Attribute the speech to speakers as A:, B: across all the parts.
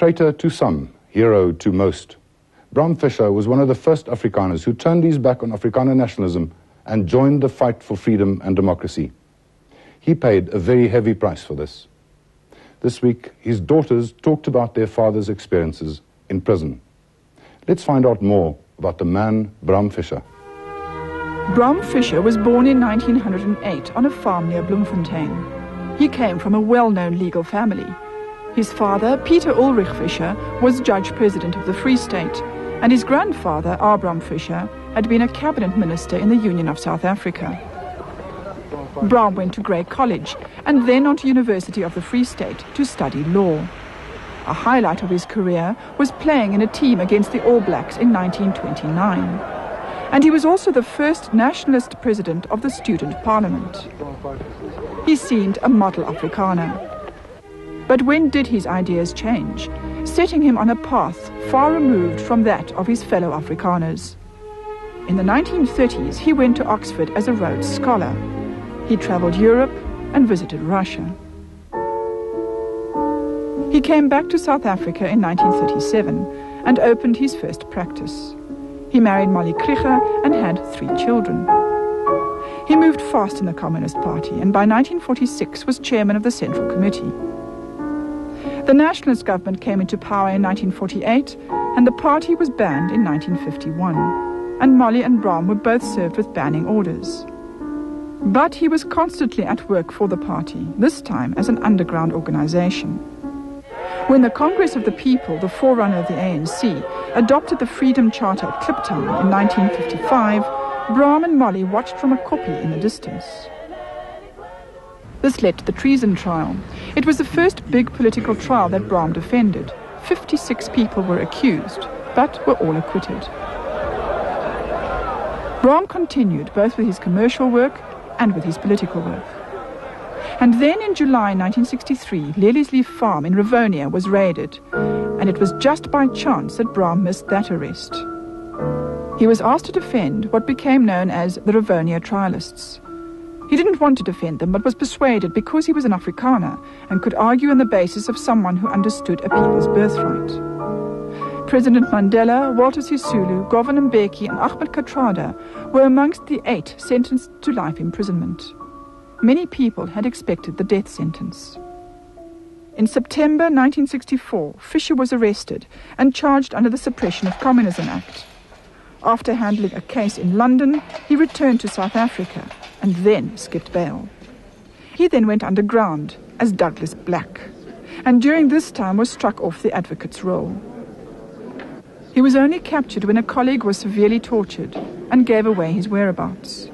A: Traitor to some, hero to most. Bram Fischer was one of the first Afrikaners who turned his back on Afrikaner nationalism and joined the fight for freedom and democracy. He paid a very heavy price for this. This week, his daughters talked about their father's experiences in prison. Let's find out more about the man Bram Fischer.
B: Bram Fischer was born in 1908 on a farm near Bloemfontein. He came from a well-known legal family. His father, Pieter Ulrich Fischer, was judge-president of the Free State, and his grandfather, Bram Fischer, had been a cabinet minister in the Union of South Africa. Bram went to Grey College and then on to University of the Free State to study law. A highlight of his career was playing in a team against the All Blacks in 1929. And he was also the first nationalist president of the Student Parliament. He seemed a model Afrikaner. But when did his ideas change, setting him on a path far removed from that of his fellow Afrikaners? In the 1930s, he went to Oxford as a Rhodes Scholar. He travelled Europe and visited Russia. He came back to South Africa in 1937 and opened his first practice. He married Molly Krieger and had 3 children. He moved fast in the Communist Party and by 1946 was chairman of the Central Committee. The nationalist government came into power in 1948 and the party was banned in 1951. And Molly and Bram were both served with banning orders. But he was constantly at work for the party, this time as an underground organization. When the Congress of the People, the forerunner of the ANC, adopted the Freedom Charter at Kliptown in 1955, Bram and Molly watched from a koppie in the distance. This led to the treason trial. It was the first big political trial that Bram defended. 56 people were accused, but were all acquitted. Bram continued both with his commercial work and with his political work. And then in July 1963, Leliesleaf Farm in Rivonia was raided, and it was just by chance that Bram missed that arrest. He was asked to defend what became known as the Rivonia Trialists. He didn't want to defend them, but was persuaded because he was an Afrikaner and could argue on the basis of someone who understood a people's birthright. President Mandela, Walter Sisulu, Govan Mbeki and Ahmed Kathrada were amongst the 8 sentenced to life imprisonment. Many people had expected the death sentence. In September 1964, Fischer was arrested and charged under the Suppression of Communism Act. After handling a case in London, he returned to South Africa and then skipped bail. He then went underground as Douglas Black, and during this time was struck off the advocate's role. He was only captured when a colleague was severely tortured and gave away his whereabouts.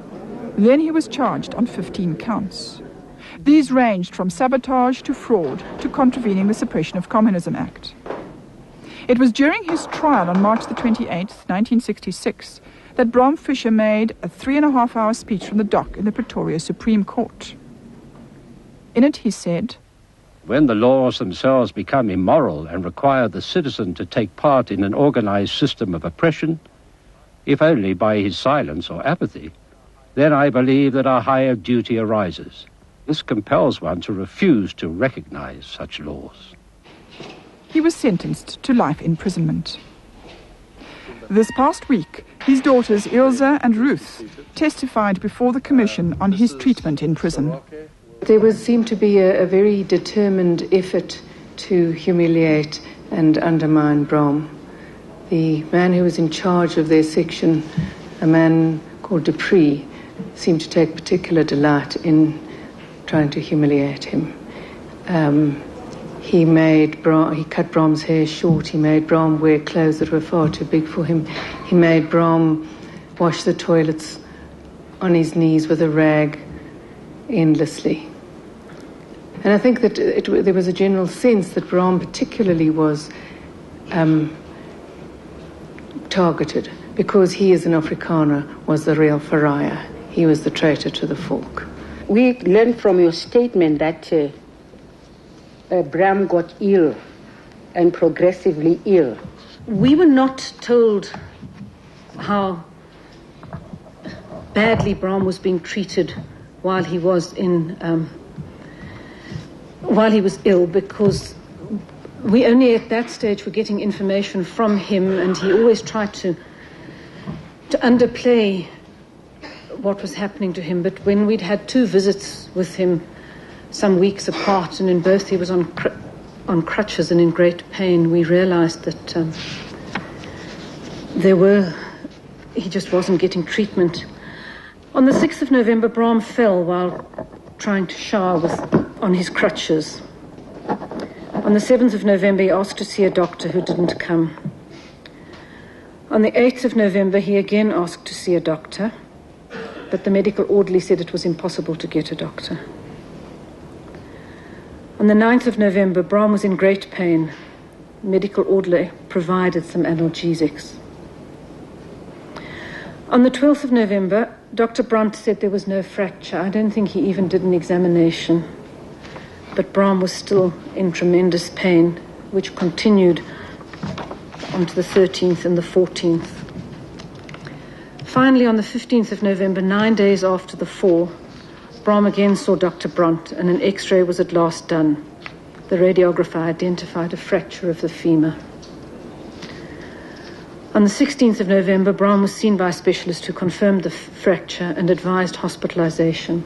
B: Then he was charged on 15 counts. These ranged from sabotage to fraud to contravening the Suppression of Communism Act. It was during his trial on March the 28th, 1966, that Bram Fischer made a 3.5-hour speech from the dock in the Pretoria Supreme Court. In it he said,
C: "When the laws themselves become immoral and require the citizen to take part in an organized system of oppression, if only by his silence or apathy, then I believe that a higher duty arises. This compels one to refuse to recognize such laws."
B: He was sentenced to life imprisonment. This past week, his daughters ILSE and RUTH testified before the Commission on his treatment in prison.
D: There seemed to be a very determined effort to humiliate and undermine Bram. The man who was in charge of their section, a man called Dupree, seemed to take particular delight in trying to humiliate him. He cut Bram's hair short. He made Bram wear clothes that were far too big for him. He made Bram wash the toilets on his knees with a rag endlessly. And I think that there was a general sense that Bram particularly was targeted because he, as an Afrikaner, was the real pariah. He was the traitor to the folk.
E: We learned from your statement that Bram got ill and progressively ill. We were not told how badly Bram was being treated while he was ill, because We only at that stage were getting information from him, and he always tried to underplay what was happening to him. But when we'd had 2 visits with him some weeks apart, and in both he was on crutches and in great pain, we realized that he just wasn't getting treatment. On the 6th of November, Bram fell while trying to shower on his crutches. On the 7th of November, he asked to see a doctor who didn't come. On the 8th of November, he again asked to see a doctor, but the medical orderly said it was impossible to get a doctor. On the 9th of November, Bram was in great pain. The medical orderly provided some analgesics. On the 12th of November, Dr. Brandt said there was no fracture. I don't think he even did an examination. But Bram was still in tremendous pain, which continued onto the 13th and the 14th. Finally, on the 15th of November, 9 days after the fall, Bram again saw Dr. Brandt, and an X-ray was at last done. The radiographer identified a fracture of the femur. On the 16th of November, Bram was seen by a specialist who confirmed the fracture and advised hospitalization.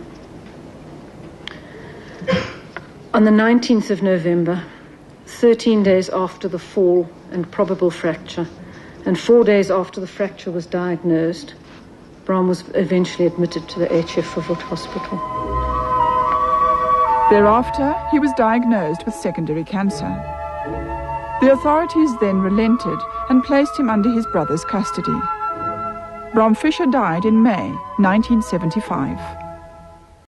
E: On the 19th of November, 13 days after the fall and probable fracture, and 4 days after the fracture was diagnosed, Bram was eventually admitted to the HF Verwoerd Hospital.
B: Thereafter, he was diagnosed with secondary cancer. The authorities then relented and placed him under his brother's custody. Bram Fischer died in May 1975.